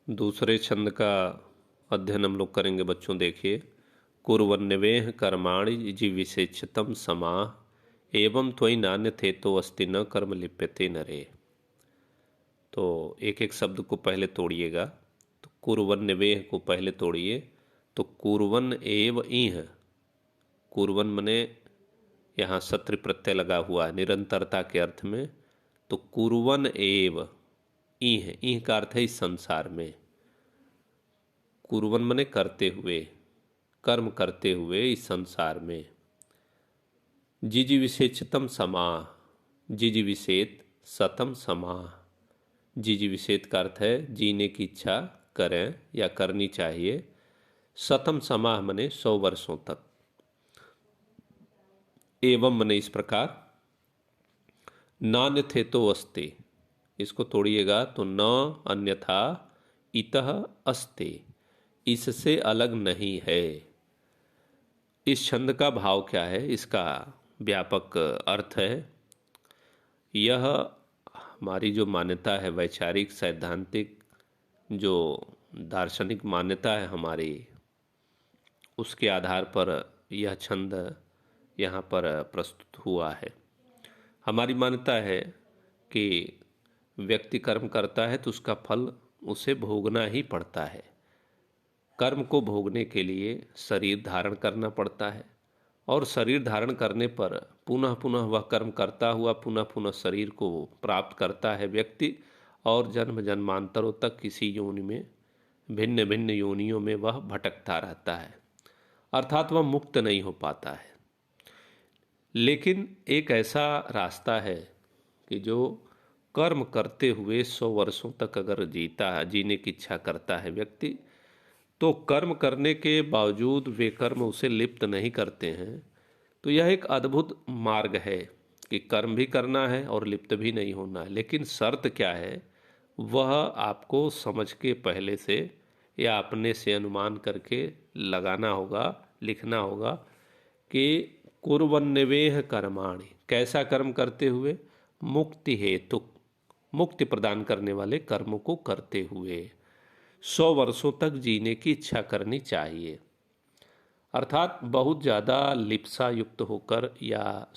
दूसरे छंद का अध्ययन हम लोग करेंगे बच्चों। देखिए, कुर्वन्यवेह कर्माणि जिविषेचतम समाह एवं त्वयि नान्य थे तो अस्ति न कर्म लिप्यते नरे। तो एक एक शब्द को पहले तोड़िएगा। तो कुर्वन्यवेह को पहले तोड़िए। तो कुर्वन एव इह, कुर्वन मने यहाँ सत्र प्रत्यय लगा हुआ है निरंतरता के अर्थ में। तो कुर्वन एव इह, इह का अर्थ है इस संसार में। कुर्वन मने करते हुए, कर्म करते हुए इस संसार में। जिजीविषेचतम समाह, जिजीविषेत सतम समाह। जिजीविषेत का अर्थ है जीने की इच्छा करें या करनी चाहिए। सतम समाह मने 100 वर्षों तक। एवं मने इस प्रकार। नान्य थे तो अस्ति, इसको तोड़िएगा तो न अन्यथा इतः अस्ति, इससे अलग नहीं है। इस छंद का भाव क्या है, इसका व्यापक अर्थ है। यह हमारी जो मान्यता है, वैचारिक सैद्धांतिक जो दार्शनिक मान्यता है हमारी, उसके आधार पर यह छंद यहाँ पर प्रस्तुत हुआ है। हमारी मान्यता है कि व्यक्ति कर्म करता है तो उसका फल उसे भोगना ही पड़ता है। कर्म को भोगने के लिए शरीर धारण करना पड़ता है, और शरीर धारण करने पर पुनः पुनः वह कर्म करता हुआ पुनः पुनः शरीर को प्राप्त करता है व्यक्ति, और जन्म जन्मांतरों तक किसी योनि में, भिन्न भिन्न योनियों में वह भटकता रहता है, अर्थात वह मुक्त नहीं हो पाता है। लेकिन एक ऐसा रास्ता है कि जो कर्म करते हुए 100 वर्षों तक अगर जीने की इच्छा करता है व्यक्ति, तो कर्म करने के बावजूद वे कर्म उसे लिप्त नहीं करते हैं। तो यह एक अद्भुत मार्ग है कि कर्म भी करना है और लिप्त भी नहीं होना है। लेकिन शर्त क्या है, वह आपको समझ के पहले से या अपने से अनुमान करके लगाना होगा, लिखना होगा कि कुर्वन्यवेह कर्माणि, कैसा कर्म करते हुए, मुक्ति हेतु, मुक्ति प्रदान करने वाले कर्मों को करते हुए 100 वर्षों तक जीने की इच्छा करनी चाहिए। अर्थात बहुत ज़्यादा लिप्सा युक्त होकर या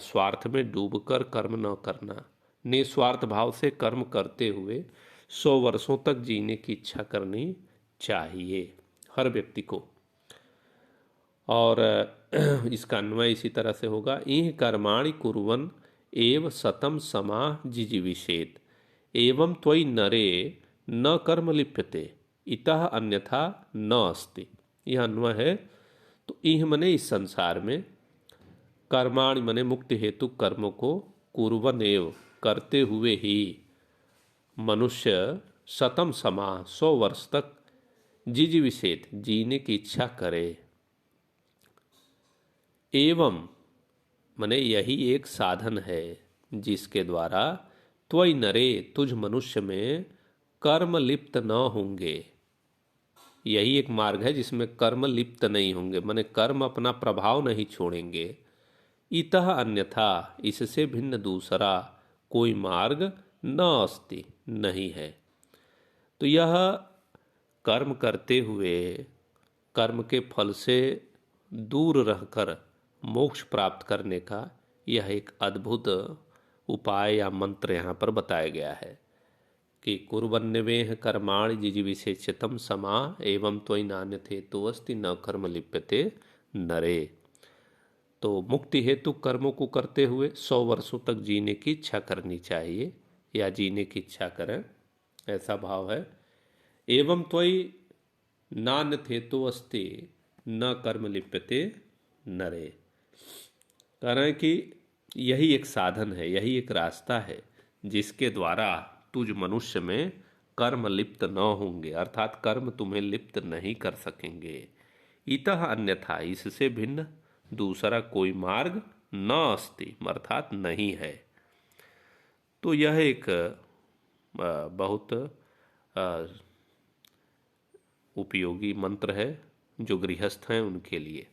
स्वार्थ में डूबकर कर्म न करना, निस्वार्थ भाव से कर्म करते हुए 100 वर्षों तक जीने की इच्छा करनी चाहिए हर व्यक्ति को। और इसका अन्वय इसी तरह से होगा, इह कर्माणि कुर्वन् एव सतम समाह जिजीविषेत् एवं त्वयि नरे न कर्म लिप्यते इतः अन्यथा न अस्ति। यह अन्वय है। तो इह मने इस संसार में, कर्माणि मने मुक्ति हेतु कर्मों को, कुर्वन् एव करते हुए ही मनुष्य सतम समाह 100 वर्ष तक जिजीविषेत् जीने की इच्छा करे। एवं मने यही एक साधन है जिसके द्वारा त्वयि नरे, तुझ मनुष्य में कर्म लिप्त न होंगे। यही एक मार्ग है जिसमें कर्म लिप्त नहीं होंगे, माने कर्म अपना प्रभाव नहीं छोड़ेंगे। इतः अन्यथा, इससे भिन्न दूसरा कोई मार्ग न अस्ति, नहीं है। तो यह कर्म करते हुए कर्म के फल से दूर रहकर मोक्ष प्राप्त करने का यह एक अद्भुत उपाय या मंत्र यहाँ पर बताया गया है कि कुर्वन्यवेह कर्माणि जिजीविषेचतम समाह एवं त्वयि नान्य थे तो अस्ति न कर्म लिप्यते नरे। तो मुक्ति हेतु कर्मों को करते हुए 100 वर्षों तक जीने की इच्छा करनी चाहिए या जीने की इच्छा करें, ऐसा भाव है। एवं त्वयि नान्य थे तो अस्ति न कर्म लिप्यते नरे। कह रहे हैं कि यही एक साधन है, यही एक रास्ता है जिसके द्वारा तुझ मनुष्य में कर्म लिप्त न होंगे, अर्थात कर्म तुम्हें लिप्त नहीं कर सकेंगे। इतः अन्यथा, इससे भिन्न दूसरा कोई मार्ग न अस्ति, अर्थात नहीं है। तो यह एक बहुत उपयोगी मंत्र है जो गृहस्थ हैं उनके लिए।